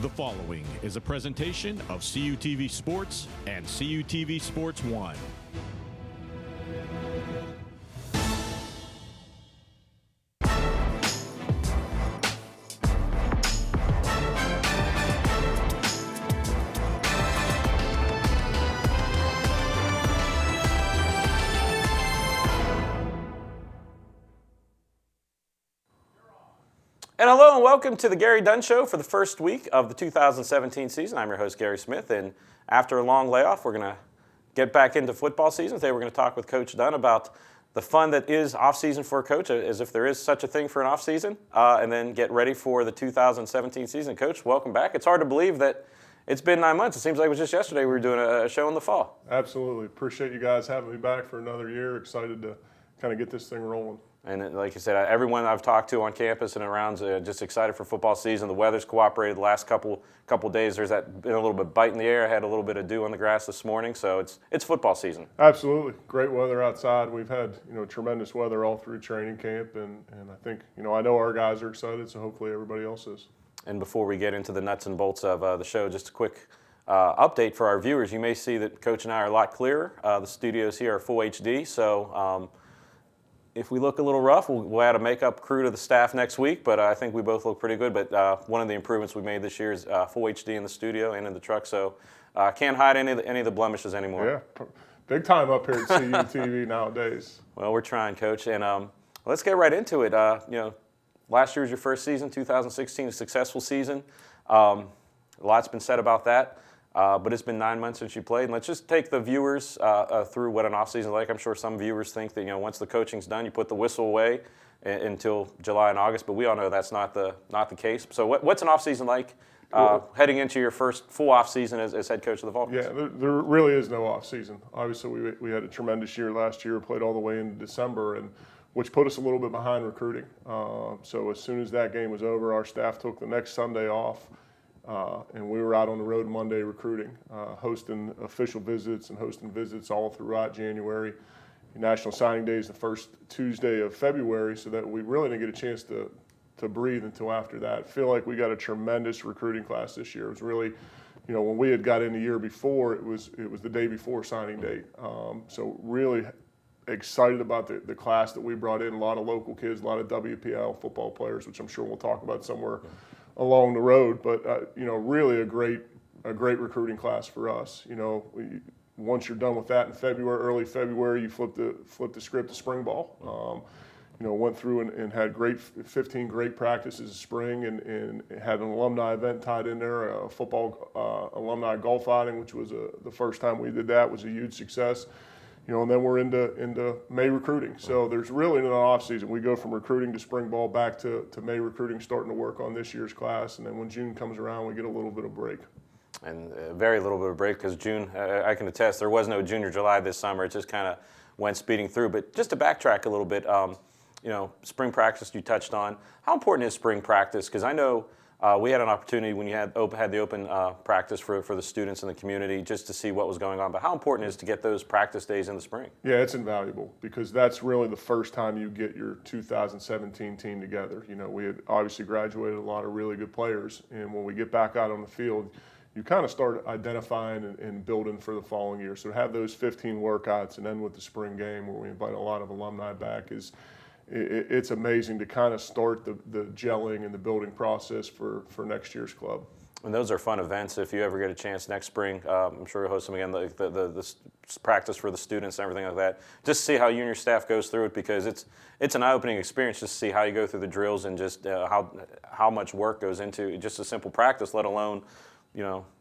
The following is a presentation of CUTV Sports and CUTV Sports 1. And hello and welcome to the Gary Dunn Show for the first week of the 2017 season. I'm your host, Gary Smith, and after a long layoff, we're going to get back into football season. Today we're going to talk with Coach Dunn about the fun that is off-season for a coach, as if there is such a thing for an off-season, and then get ready for the 2017 season. Coach, welcome back. It's hard to believe that it's been 9 months. It seems like it was just yesterday we were doing a show in the fall. Absolutely. Appreciate you guys having me back for another year. Excited to kind of get this thing rolling. And like I said, everyone I've talked to on campus and around just excited for football season. The weather's cooperated the last couple days. There's been a little bit bite in the air. I had a little bit of dew on the grass this morning, so it's football season. Absolutely. Great weather outside. We've had tremendous weather all through training camp, and I think I know our guys are excited, so hopefully everybody else is. And before we get into the nuts and bolts of the show, just a quick update for our viewers. You may see that Coach and I are a lot clearer. The studios here are full HD, so if we look a little rough, we'll add a makeup crew to the staff next week, but I think we both look pretty good. But one of the improvements we made this year is full HD in the studio and in the truck, so can't hide any of the blemishes anymore. Yeah, big time up here at CUTV nowadays. Well, we're trying, Coach, and let's get right into it. Last year was your first season, 2016, a successful season. A lot's been said about that. But it's been 9 months since you played, and let's just take the viewers through what an offseason is like. I'm sure some viewers think that once the coaching's done, you put the whistle away until July and August, but we all know that's not the case. So what's an offseason like heading into your first full offseason as head coach of the Vulcans? Yeah, there really is no offseason. Obviously, we had a tremendous year last year, played all the way into December, and which put us a little bit behind recruiting. So as soon as that game was over, our staff took the next Sunday off. And we were out on the road Monday recruiting, hosting official visits and hosting visits all throughout January. National Signing Day is the first Tuesday of February, so that we really didn't get a chance to breathe until after that. I feel like we got a tremendous recruiting class this year. It was really, when we had got in the year before, it was the day before signing date. So really excited about the class that we brought in. A lot of local kids, a lot of WPL football players, which I'm sure we'll talk about somewhere along the road, but really a great recruiting class for us. Once you're done with that in early February, you flip the script to spring ball. Went through and had 15 great practices in spring, and had an alumni event tied in there, a football alumni golf outing, which was the first time we did that, was a huge success. And then we're into May recruiting. So there's really no off season. We go from recruiting to spring ball back to May recruiting, starting to work on this year's class. And then when June comes around, we get a little bit of break. And very little bit of break, because June, I can attest, there was no Junior July this summer. It just kind of went speeding through. But just to backtrack a little bit, spring practice you touched on. How important is spring practice? Because I know we had an opportunity when you had the open practice for the students in the community just to see what was going on. But how important is it to get those practice days in the spring? Yeah, it's invaluable, because that's really the first time you get your 2017 team together. We had obviously graduated a lot of really good players, and when we get back out on the field, you kind of start identifying and building for the following year. So to have those 15 workouts and then with the spring game where we invite a lot of alumni back it's amazing to kind of start the gelling and the building process for next year's club. And those are fun events. If you ever get a chance next spring, I'm sure you'll host them again, the practice for the students and everything like that. Just to see how you and your staff goes through it, because it's an eye-opening experience just to see how you go through the drills and just how much work goes into just a simple practice, let alone,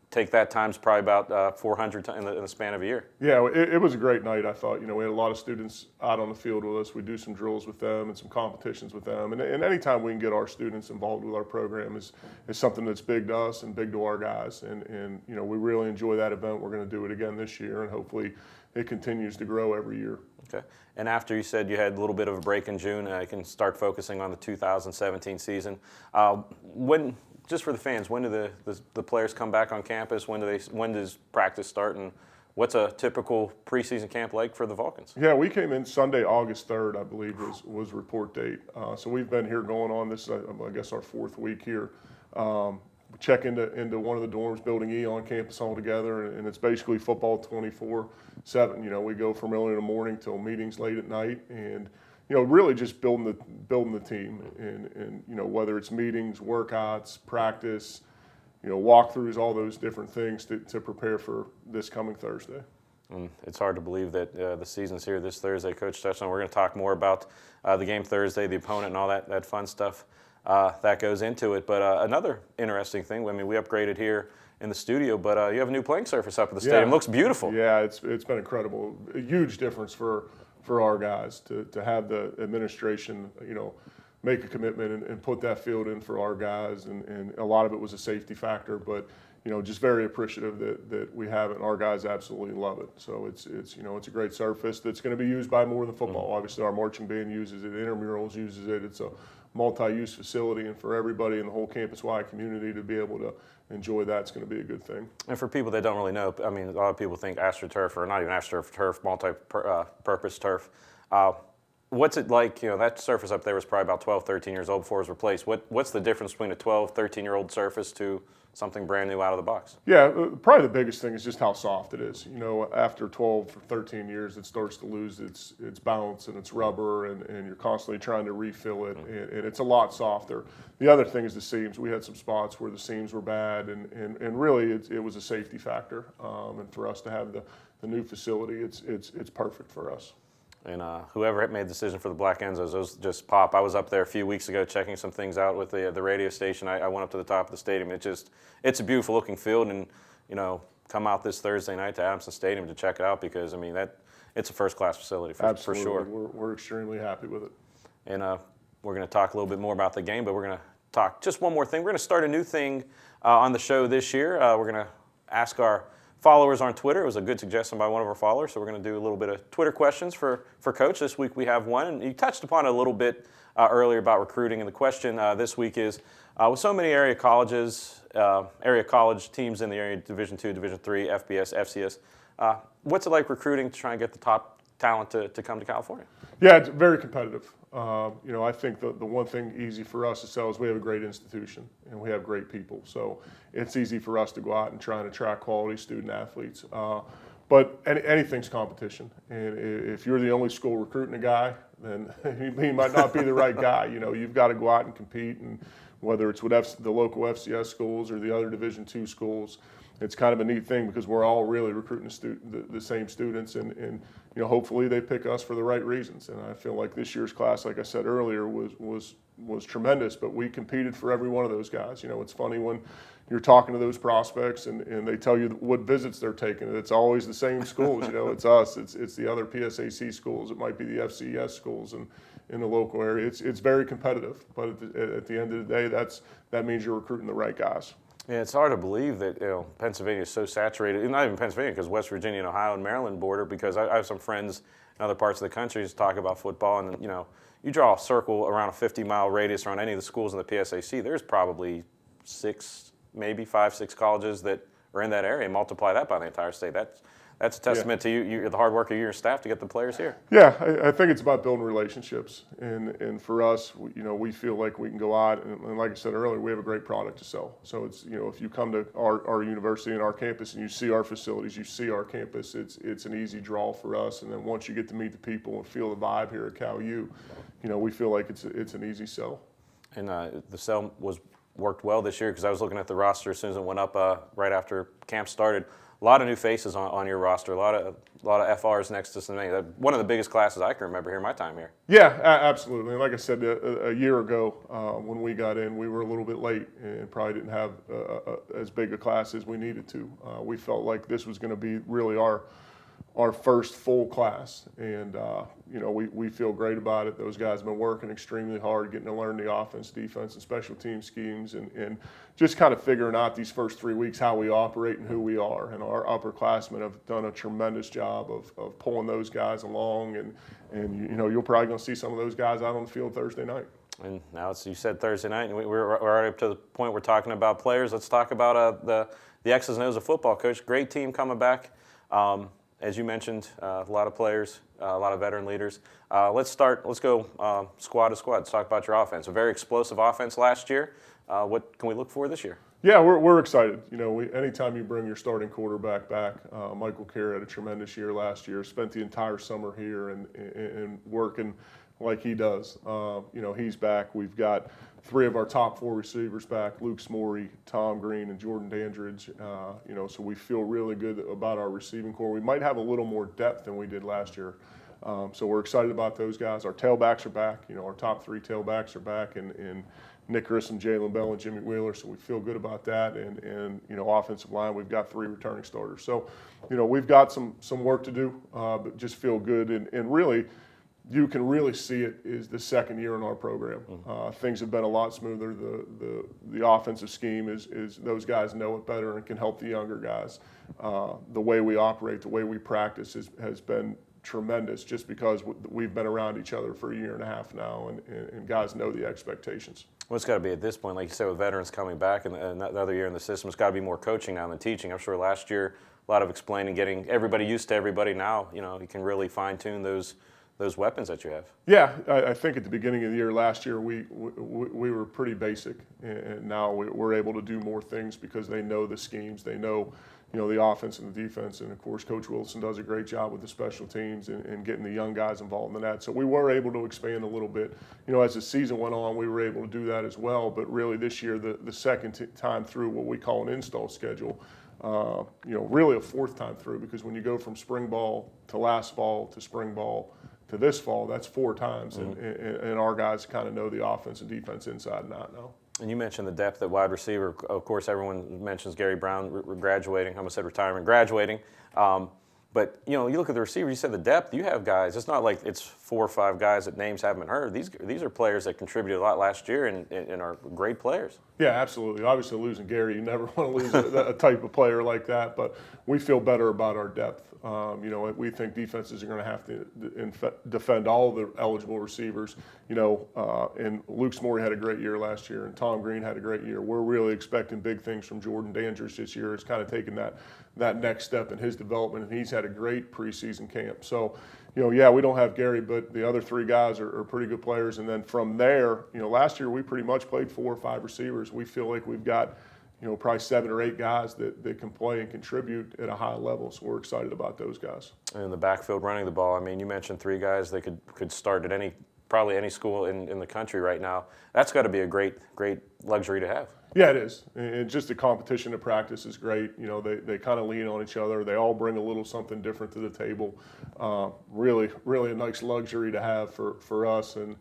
take that times probably about 400 in the span of a year. Yeah, it was a great night, I thought. We had a lot of students out on the field with us. We do some drills with them and some competitions with them. And anytime we can get our students involved with our program is something that's big to us and big to our guys. And we really enjoy that event. We're going to do it again this year, and hopefully it continues to grow every year. Okay. And after you said you had a little bit of a break in June, I can start focusing on the 2017 season. Just for the fans, when do the players come back on campus? When does practice start, and what's a typical preseason camp like for the Vulcans? Yeah, we came in Sunday, August 3rd, I believe was report date. So we've been here going on this, I guess, our fourth week here. check into one of the dorms, Building E, on campus altogether, and it's basically football 24/7. You know, we go from early in the morning till meetings late at night, and you know, really just building the team, and you know, whether it's meetings, workouts, practice, you know, walkthroughs, all those different things to prepare for this coming Thursday. And it's hard to believe that the season's here this Thursday, Coach touched on. We're going to talk more about the game Thursday, the opponent, and all that fun stuff that goes into it. But another interesting thing, I mean, we upgraded here in the studio, but you have a new playing surface up at the stadium. Looks beautiful. Yeah, it's been incredible. A huge difference for our guys to have the administration, you know, make a commitment and put that field in for our guys. And a lot of it was a safety factor, but you know, just very appreciative that we have it, and our guys absolutely love it. So it's you know, it's a great surface that's going to be used by more than football. Obviously, our marching band uses it, intramurals uses it. It's a multi-use facility, and for everybody in the whole campus-wide community to be able to enjoy that, it's going to be a good thing. And for people that don't really know, I mean, a lot of people think AstroTurf, or not even AstroTurf, turf, multi-purpose turf. What's it like? You know, that surface up there was probably about 12, 13 years old before it was replaced. What's the difference between a 12, 13-year-old surface to something brand new out of the box? Yeah, probably the biggest thing is just how soft it is. You know, after 12 or 13 years, it starts to lose its bounce and its rubber, and you're constantly trying to refill it, and it's a lot softer. The other thing is the seams. We had some spots where the seams were bad, and really it was a safety factor. And for us to have the new facility, it's perfect for us. And whoever made the decision for the Black Enzos, those just pop. I was up there a few weeks ago checking some things out with the radio station. I went up to the top of the stadium. It's a beautiful looking field, and you know, come out this Thursday night to Adamson Stadium to check it out, because I mean it's a first class facility for sure. We're extremely happy with it. And we're going to talk a little bit more about the game, but we're going to talk just one more thing. We're going to start a new thing on the show this year. We're going to ask our followers on Twitter. It was a good suggestion by one of our followers, so we're going to do a little bit of Twitter questions for Coach. This week we have one, and you touched upon it a little bit earlier about recruiting, and the question this week is, with so many area college teams in the area, Division II, Division III, FBS, FCS, what's it like recruiting to try and get the top talent to come to California? Yeah, it's very competitive. You know, I think the one thing easy for us to sell is we have a great institution and we have great people. So it's easy for us to go out and try and attract quality student athletes. But anything's competition. And if you're the only school recruiting a guy, then he might not be the right guy. You know, you've got to go out and compete, and whether it's with the local FCS schools or the other Division II schools, it's kind of a neat thing because we're all really recruiting the same students, and you know, hopefully they pick us for the right reasons. And I feel like this year's class, like I said earlier, was tremendous, but we competed for every one of those guys. You know, it's funny when you're talking to those prospects and they tell you what visits they're taking. It's always the same schools. You know, it's us, it's the other PSAC schools, it might be the FCS schools in the local area. It's very competitive, but at the end of the day, that means you're recruiting the right guys. Yeah, it's hard to believe that, you know, Pennsylvania is so saturated. Not even Pennsylvania, because West Virginia and Ohio and Maryland border. Because I have some friends in other parts of the country who talk about football, and you know, you draw a circle around a 50-mile radius around any of the schools in the PSAC. There's probably 6, maybe 5, 6 colleges that are in that area. Multiply that by the entire state. That's a testament to you, the hard work of you and your staff to get the players here. Yeah, I think it's about building relationships, and for us, you know, we feel like we can go out and like I said earlier, we have a great product to sell. So it's, you know, if you come to our university and our campus and you see our facilities, you see our campus, it's an easy draw for us. And then once you get to meet the people and feel the vibe here at Cal U, you know, we feel like it's an easy sell. And the sell worked well this year, because I was looking at the roster as soon as it went up right after camp started. A lot of new faces on your roster, a lot of FRs next to some names. One of the biggest classes I can remember here my time here. Yeah, absolutely. And like I said, a year ago when we got in, we were a little bit late and probably didn't have as big a class as we needed to. We felt like this was going to be really our first full class, and you know, we feel great about it. Those guys have been working extremely hard, getting to learn the offense, defense, and special team schemes, and just kind of figuring out these first 3 weeks how we operate and who we are. And our upperclassmen have done a tremendous job of pulling those guys along, and you know, you're probably going to see some of those guys out on the field Thursday night. And now you said Thursday night, and we're already up to the point we're talking about players. Let's talk about the X's and O's of football, Coach. Great team coming back. As you mentioned, a lot of players, a lot of veteran leaders. Let's go squad to squad. Let's talk about your offense. A very explosive offense last year. What can we look for this year? Yeah, we're excited. You know, anytime you bring your starting quarterback back, Michael Carey had a tremendous year last year. Spent the entire summer here and working like he does. You know, he's back. We've got 3 of our top 4 receivers back: Luke Smorey, Tom Green, and Jordan Dandridge. You know, so we feel really good about our receiving core. We might have a little more depth than we did last year. So we're excited about those guys. Our tailbacks are back. You know, our top 3 tailbacks are back, and Nick Grissom, Jalen Bell, and Jimmy Wheeler. So we feel good about that. And you know, offensive line, we've got 3 returning starters. So, you know, we've got some work to do, but just feel good. And really, you can really see it is the second year in our program. Things have been a lot smoother. The offensive scheme is those guys know it better and can help the younger guys. The way we operate, the way we practice has been tremendous, just because we've been around each other for a year and a half now, and guys know the expectations. Well, it's got to be at this point, like you said, with veterans coming back and another year in the system, it's got to be more coaching now than teaching. I'm sure last year, a lot of explaining, getting everybody used to everybody. Now, you know, you can really fine-tune those weapons that you have. Yeah, I think at the beginning of the year last year, we were pretty basic, and now we're able to do more things because they know the schemes, they know, you know, the offense and the defense, and of course Coach Wilson does a great job with the special teams and getting the young guys involved in that. So we were able to expand a little bit. You know, as the season went on, we were able to do that as well. But really this year, the second time through what we call an install schedule, you know, really a 4th time through, because when you go from spring ball to last fall to spring ball to this fall, that's 4 times, and our guys kind of know the offense and defense inside and out now. And you mentioned the depth at wide receiver. Of course, everyone mentions Gary Brown graduating. I almost said retirement, graduating. But, you know, you look at the receiver, you said the depth. You have guys. It's not like it's 4 or 5 guys that names haven't been heard. These are players that contributed a lot last year and are great players. Yeah, absolutely. Obviously, losing Gary, you never want to lose a type of player like that. But we feel better about our depth. You know, we think defenses are going to have to defend all the eligible receivers. You know, and Luke Smorey had a great year last year, and Tom Green had a great year. We're really expecting big things from Jordan Dandridge this year. It's kind of taken that next step in his development, and he's had a great preseason camp. So, you know, yeah, we don't have Gary, but the other 3 guys are pretty good players. And then from there, you know, last year we pretty much played 4 or 5 receivers. We feel like we've got, you know, probably 7 or 8 guys that can play and contribute at a high level. So we're excited about those guys. And in the backfield running the ball, I mean, you mentioned 3 guys that could start at probably any school in the country right now. That's got to be a great luxury to have. Yeah, it is. And just the competition to practice is great. You know, they kind of lean on each other. They all bring a little something different to the table. Really a nice luxury to have for us. And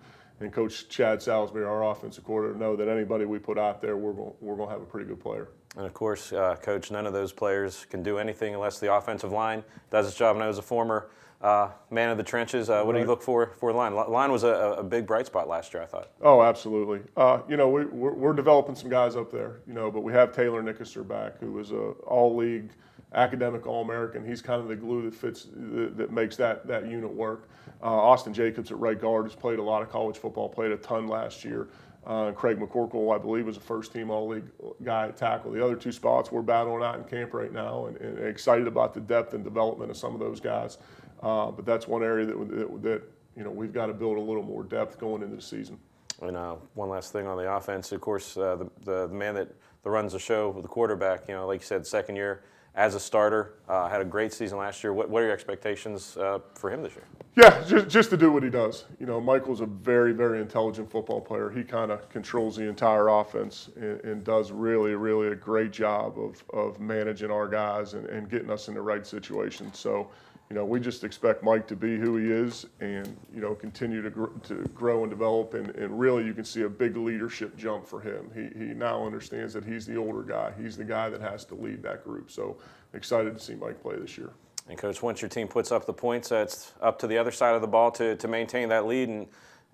Coach Chad Salisbury, our offensive coordinator, know that anybody we put out there, we're going to have a pretty good player. And of course, Coach, none of those players can do anything unless the offensive line does its job. And as a former man of the trenches, what do you look for the line? Line was a big bright spot last year, I thought. Oh, absolutely. You know, we're developing some guys up there, you know, but we have Taylor Nickerser back, who was a all-league academic All-American. He's kind of the glue that fits, that makes that unit work. Austin Jacobs at right guard has played a lot of college football, played a ton last year. Craig McCorkle, I believe, was a first-team All-League guy at tackle. The other 2 spots we're battling out in camp right now, and excited about the depth and development of some of those guys. But that's one area that you know, we've got to build a little more depth going into the season. And one last thing on the offense, of course, the man that runs the show, the quarterback, you know, like you said, second year as a starter, had a great season last year. What are your expectations for him this year? Yeah, just to do what he does. You know, Michael's a very, very intelligent football player. He kind of controls the entire offense and does really a great job of managing our guys and getting us in the right situation. So, you know, we just expect Mike to be who he is and, you know, continue to grow and develop. And really you can see a big leadership jump for him. He now understands that he's the older guy. He's the guy that has to lead that group. So excited to see Mike play this year. And, Coach, once your team puts up the points, it's up to the other side of the ball to maintain that lead. And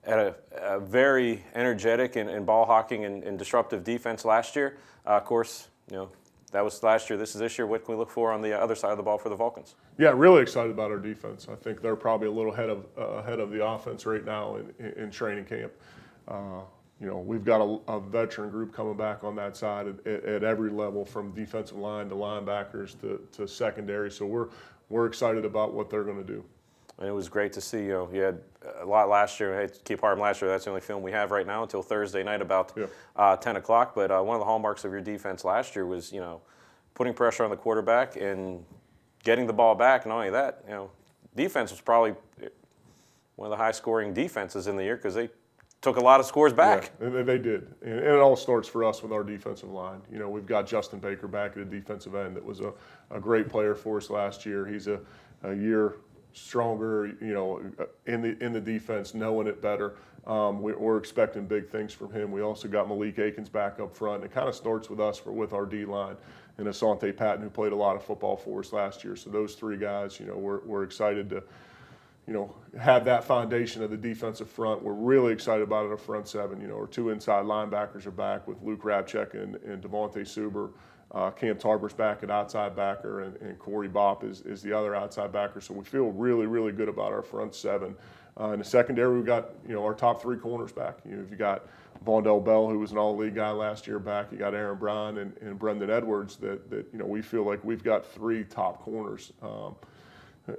at a very energetic and ball hawking and disruptive defense last year, of course, you know, that was last year. This is this year. What can we look for on the other side of the ball for the Vulcans? Yeah, really excited about our defense. I think they're probably a little ahead of the offense right now in training camp. You know, we've got a veteran group coming back on that side at every level, from defensive line to linebackers to secondary. So we're excited about what they're going to do. And it was great to see. You had a lot last year. I hate to keep harping last year. That's the only film we have right now until Thursday night about 10 o'clock. But one of the hallmarks of your defense last year was, putting pressure on the quarterback and getting the ball back. And not only that, defense was probably one of the high-scoring defenses in the year because they took a lot of scores back. Yeah, they did. And it all starts for us with our defensive line. We've got Justin Baker back at a defensive end that was a great player for us last year. He's a year stronger, in the defense, knowing it better. We're expecting big things from him. We also got Malik Akins back up front. It kind of starts with us with our D-line and Asante Patton, who played a lot of football for us last year. So those three guys, we're excited to, have that foundation of the defensive front. We're really excited about our front seven. Our two inside linebackers are back with Luke Rabchek and Devontae Suber. Cam Tarver's back at outside backer, and Corey Bopp is the other outside backer. So we feel really, really good about our front seven. In the secondary, we've got our top three corners back. You got Vondell Bell, who was an all-league guy last year, back. You got Aaron Brown and Brendan Edwards. That we feel like we've got three top corners.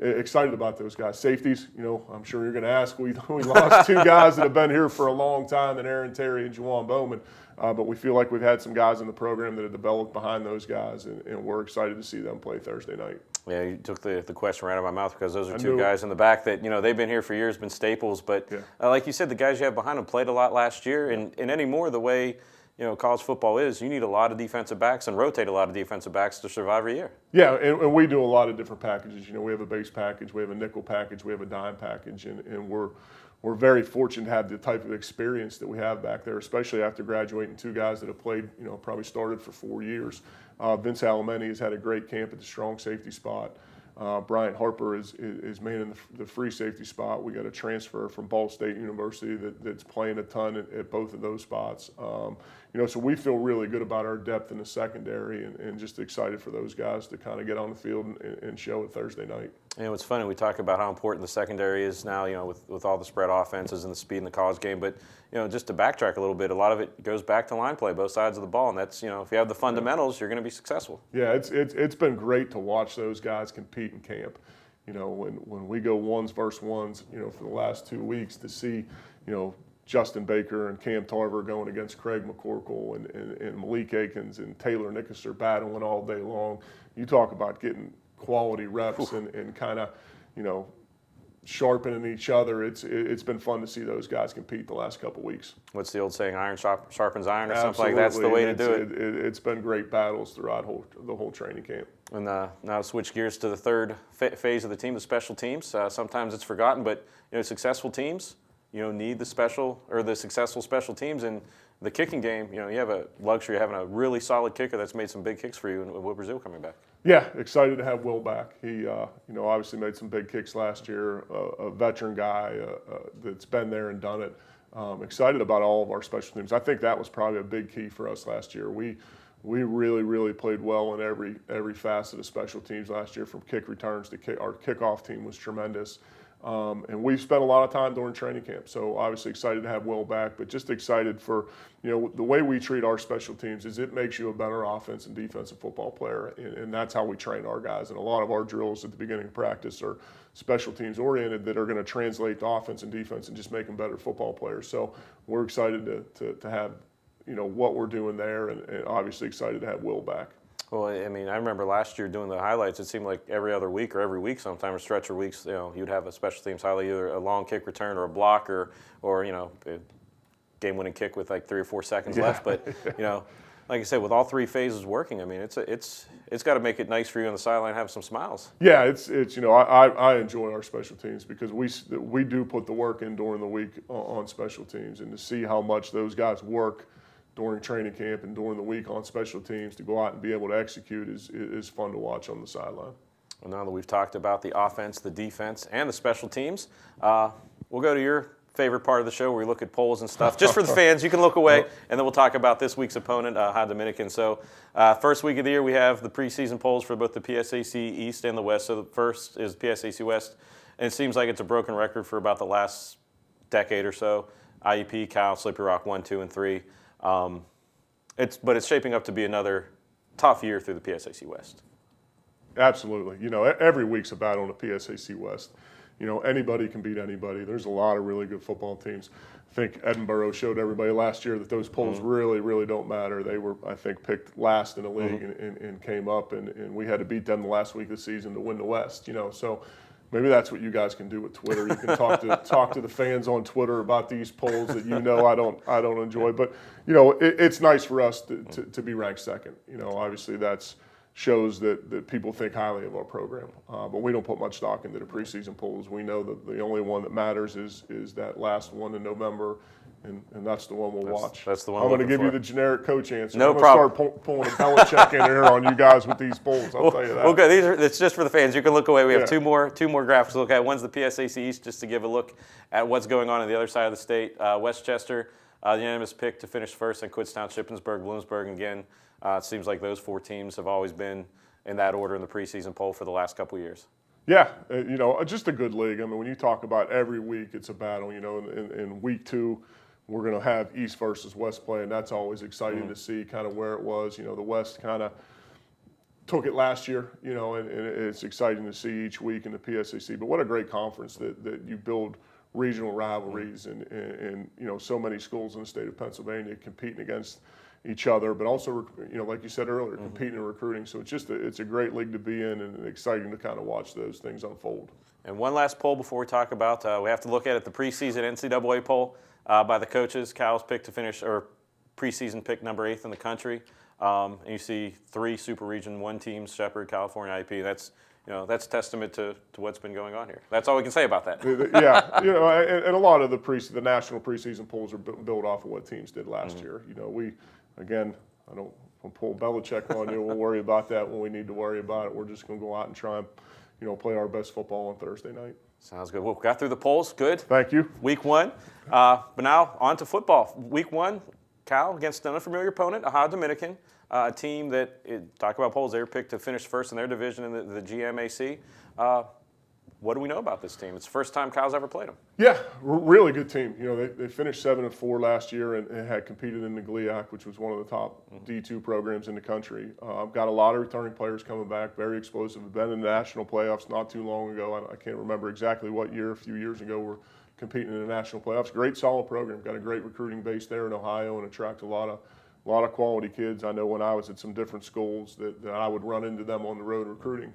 Excited about those guys. Safeties, I'm sure you're going to ask. We lost two guys that have been here for a long time, and Aaron Terry and Juwan Bowman. But we feel like we've had some guys in the program that have developed behind those guys, and we're excited to see them play Thursday night. Yeah, you took the question right out of my mouth because those are two guys in the back that, they've been here for years, been staples. But like you said, the guys you have behind them played a lot last year. And anymore, the way, college football is, you need a lot of defensive backs and rotate a lot of defensive backs to survive a year. Yeah, and we do a lot of different packages. We have a base package, we have a nickel package, we have a dime package, and we're very fortunate to have the type of experience that we have back there, especially after graduating two guys that have played, probably started for 4 years. Vince Alameni has had a great camp at the strong safety spot. Bryant Harper is manning the free safety spot. We got a transfer from Ball State University that's playing a ton at both of those spots. So we feel really good about our depth in the secondary and just excited for those guys to kind of get on the field and show it Thursday night. It's funny, we talk about how important the secondary is now, with all the spread offenses and the speed in the college game. But, just to backtrack a little bit, a lot of it goes back to line play, both sides of the ball. And that's, if you have the fundamentals, you're going to be successful. Yeah, it's been great to watch those guys compete in camp. When we go ones versus ones, for the last 2 weeks to see, Justin Baker and Cam Tarver going against Craig McCorkle and Malik Akins and Taylor Nickerser battling all day long. You talk about getting quality reps and kind of, sharpening each other. It's been fun to see those guys compete the last couple weeks. What's the old saying, iron sharpens iron, or Absolutely. something like that? That's the way to do it. It's been great battles throughout the whole training camp. And now switch gears to the third phase of the team, the special teams. Sometimes it's forgotten, but successful teams, need the successful special teams. And the kicking game, you have a luxury of having a really solid kicker that's made some big kicks for you, and Will Brazil coming back. Yeah, excited to have Will back. He, obviously made some big kicks last year. A veteran guy that's been there and done it. Excited about all of our special teams. I think that was probably a big key for us last year. We really, really played well in every facet of special teams last year, from kick returns to our kickoff team was tremendous. And we've spent a lot of time during training camp, so obviously excited to have Will back, but just excited for, the way we treat our special teams is it makes you a better offense and defensive football player, and that's how we train our guys. And a lot of our drills at the beginning of practice are special teams oriented that are going to translate to offense and defense and just make them better football players. So we're excited to have, what we're doing there, and obviously excited to have Will back. Well, I remember last year doing the highlights, it seemed like every other week or every week sometimes, or stretch of weeks, you'd have a special teams highlight, either a long kick return or a block or a game-winning kick with like 3 or 4 seconds left. But, like I said, with all three phases working, it's got to make it nice for you on the sideline to have some smiles. Yeah, it's I enjoy our special teams because we do put the work in during the week on special teams, and to see how much those guys work during training camp and during the week on special teams to go out and be able to execute is fun to watch on the sideline. Well, now that we've talked about the offense, the defense, and the special teams, we'll go to your favorite part of the show where we look at polls and stuff. Just for the fans, you can look away, and then we'll talk about this week's opponent, High Dominican. So first week of the year, we have the preseason polls for both the PSAC East and the West. So the first is PSAC West, and it seems like it's a broken record for about the last decade or so. IUP, Cal, Slippery Rock 1, 2, and 3. But it's shaping up to be another tough year through the PSAC West. Absolutely. Every week's a battle in the PSAC West. anybody can beat anybody. There's a lot of really good football teams. I think Edinburgh showed everybody last year that those polls really, really don't matter. They were, I think, picked last in the league and came up, and we had to beat them the last week of the season to win the West. So maybe that's what you guys can do with Twitter. You can talk to the fans on Twitter about these polls that I don't enjoy. But it's nice for us to be ranked second. Obviously that's shows that people think highly of our program. But we don't put much stock into the preseason polls. We know that the only one that matters is that last one in November, and that's the one we'll watch. That's the one I'm going to give you for. the generic coach answer. No I'm problem. Start pulling a Belichick in here on you guys with these polls. I'll tell you that. Well, good. It's just for the fans. You can look away. We have Yeah. two more graphics to look at. One's the PSAC East, just to give a look at what's going on the other side of the state. Westchester, the unanimous pick to finish first, and Kutztown, Shippensburg, Bloomsburg. Again, it seems like those four teams have always been in that order in the preseason poll for the last couple of years. Yeah, just a good league. I mean, when you talk about every week, it's a battle. In week 2, we're going to have East versus West play, and that's always exciting to see kind of where it was. The West kind of took it last year, and it's exciting to see each week in the PSAC. But what a great conference that you build regional rivalries and so many schools in the state of Pennsylvania competing against each other, but also, like you said earlier, competing and recruiting. So it's a great league to be in, and exciting to kind of watch those things unfold. And one last poll before we talk about, we have to look at it, the preseason NCAA poll by the coaches. Cal's pick to finish, or preseason pick number 8th in the country. And you see 3 Super Region 1 teams: Shepherd, California, IP. That's testament to what's been going on here. That's all we can say about that. Yeah, and a lot of the national preseason polls are built off of what teams did last year. Again, I don't pull Belichick on you. We'll worry about that when we need to worry about it. We're just going to go out and try and play our best football on Thursday night. Sounds good. Well, we got through the polls. Good. Thank you. Week 1. But now on to football. Week 1, Cal against an unfamiliar opponent, Ohio Dominican, a team that, talk about polls, they were picked to finish first in their division in the GMAC. What do we know about this team? It's the first time Cal's ever played them. Yeah, really good team. They finished 7-4 last year and had competed in the GLIAC, which was one of the top D2 programs in the country. Got a lot of returning players coming back, very explosive. Have been in the national playoffs not too long ago. I can't remember exactly what year. A few years ago, we're competing in the national playoffs. Great, solid program. Got a great recruiting base there in Ohio and attract a lot of quality kids. I know when I was at some different schools that I would run into them on the road recruiting.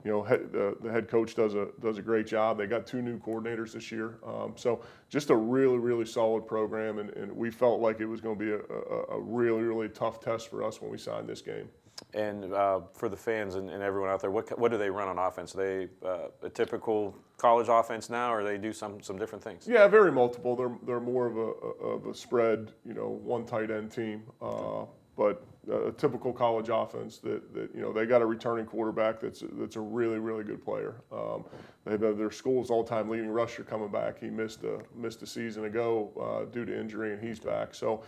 The head coach does a great job. They got 2 new coordinators this year. So just a really, really solid program, and we felt like it was going to be a really, really tough test for us when we signed this game. And for the fans and everyone out there, what do they run on offense? Are they a typical college offense now, or they do some different things? Yeah, very multiple. They're more of a spread, one tight end team. But a typical college offense that they got a returning quarterback that's a really, really good player. They've had their school's all-time leading rusher coming back. He missed a season ago due to injury, and he's back. So,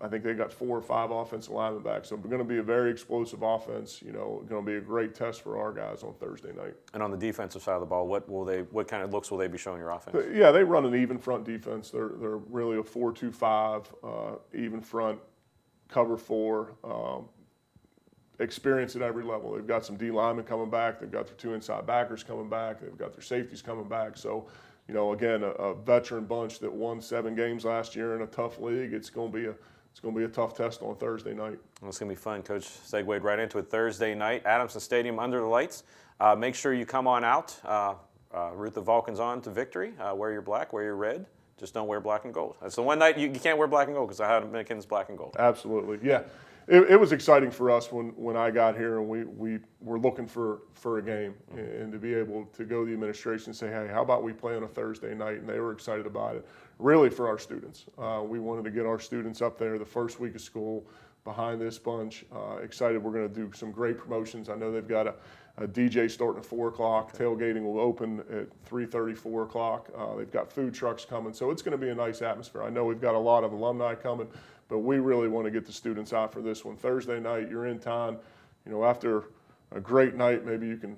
I think they got 4 or 5 offensive linemen back. So it's going to be a very explosive offense. Going to be a great test for our guys on Thursday night. And on the defensive side of the ball, what kind of looks will they be showing your offense? Yeah, they run an even front defense. They're really a 4-2-5 even front. Cover 4, experience at every level. They've got some D linemen coming back. They've got their 2 inside backers coming back. They've got their safeties coming back. So, again, a veteran bunch that won 7 games last year in a tough league. It's going to be a tough test on Thursday night. Well, it's going to be fun. Coach segued right into it. Thursday night, Adamson Stadium under the lights. Make sure you come on out. Root the Vulcans on to victory. Wear your black, wear your red. Just don't wear black and gold. That's the one night you can't wear black and gold because I had Dominicans black and gold. Absolutely, yeah. It was exciting for us when I got here and we were looking for a game and to be able to go to the administration and say, hey, how about we play on a Thursday night? And they were excited about it, really for our students. We wanted to get our students up there the first week of school behind this bunch. Excited we're going to do some great promotions. I know they've got a DJ starting at 4 o'clock. Tailgating will open at 3:30, 4 o'clock. They've got food trucks coming. So it's going to be a nice atmosphere. I know we've got a lot of alumni coming, but we really want to get the students out for this one. Thursday night, you're in town. After a great night, maybe you can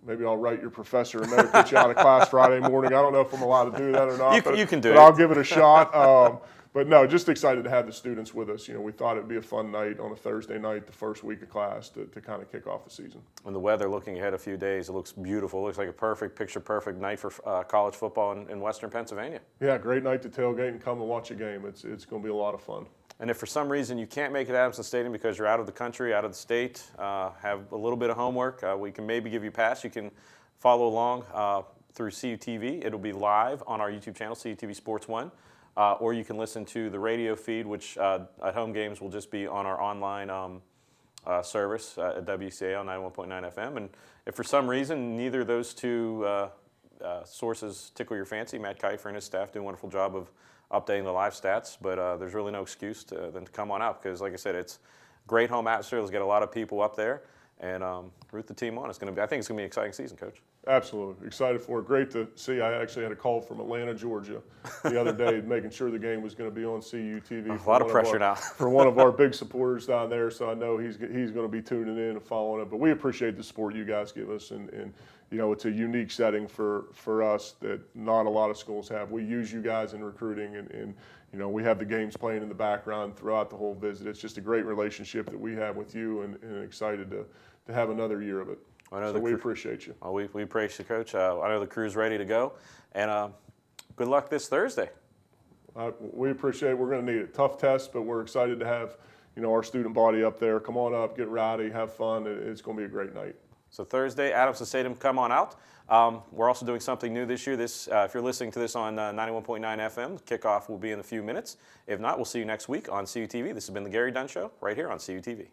maybe I'll write your professor a note, get you out of class Friday morning. I don't know if I'm allowed to do that or not. You can do but it. I'll give it a shot. But no, just excited to have the students with us. We thought it'd be a fun night on a Thursday night, the first week of class, to kind of kick off the season. And the weather, looking ahead a few days, it looks beautiful. It looks like a picture-perfect night for college football in Western Pennsylvania. Yeah, great night to tailgate and come and watch a game. It's going to be a lot of fun. And if for some reason you can't make it to Adamson Stadium because you're out of the country, out of the state, have a little bit of homework, we can maybe give you a pass. You can follow along through CUTV. It'll be live on our YouTube channel, CUTV Sports 1. Or you can listen to the radio feed, which at home games will just be on our online service at WCAL 91.9 FM. And if for some reason neither of those two sources tickle your fancy, Matt Kiefer and his staff do a wonderful job of updating the live stats, but there's really no excuse than to come on out because, like I said, it's great home atmosphere. Let's get a lot of people up there and root the team on. I think it's going to be an exciting season, Coach. Absolutely. Excited for it. Great to see. I actually had a call from Atlanta, Georgia the other day making sure the game was going to be on CUTV. A lot of pressure now. For one of our big supporters down there, so I know he's going to be tuning in and following it. But we appreciate the support you guys give us, and it's a unique setting for us that not a lot of schools have. We use you guys in recruiting, and we have the games playing in the background throughout the whole visit. It's just a great relationship that we have with you, and excited to have another year of it. So we appreciate you. Well, we appreciate you, Coach. I know the crew's ready to go, and good luck this Thursday. We appreciate it. We're going to need it. Tough test, but we're excited to have our student body up there. Come on up, get rowdy, have fun. It's going to be a great night. So Thursday, Adamson Stadium, come on out. We're also doing something new this year. If you're listening to this on 91.9 FM, kickoff will be in a few minutes. If not, we'll see you next week on CUTV. This has been the Gary Dunn Show right here on CUTV.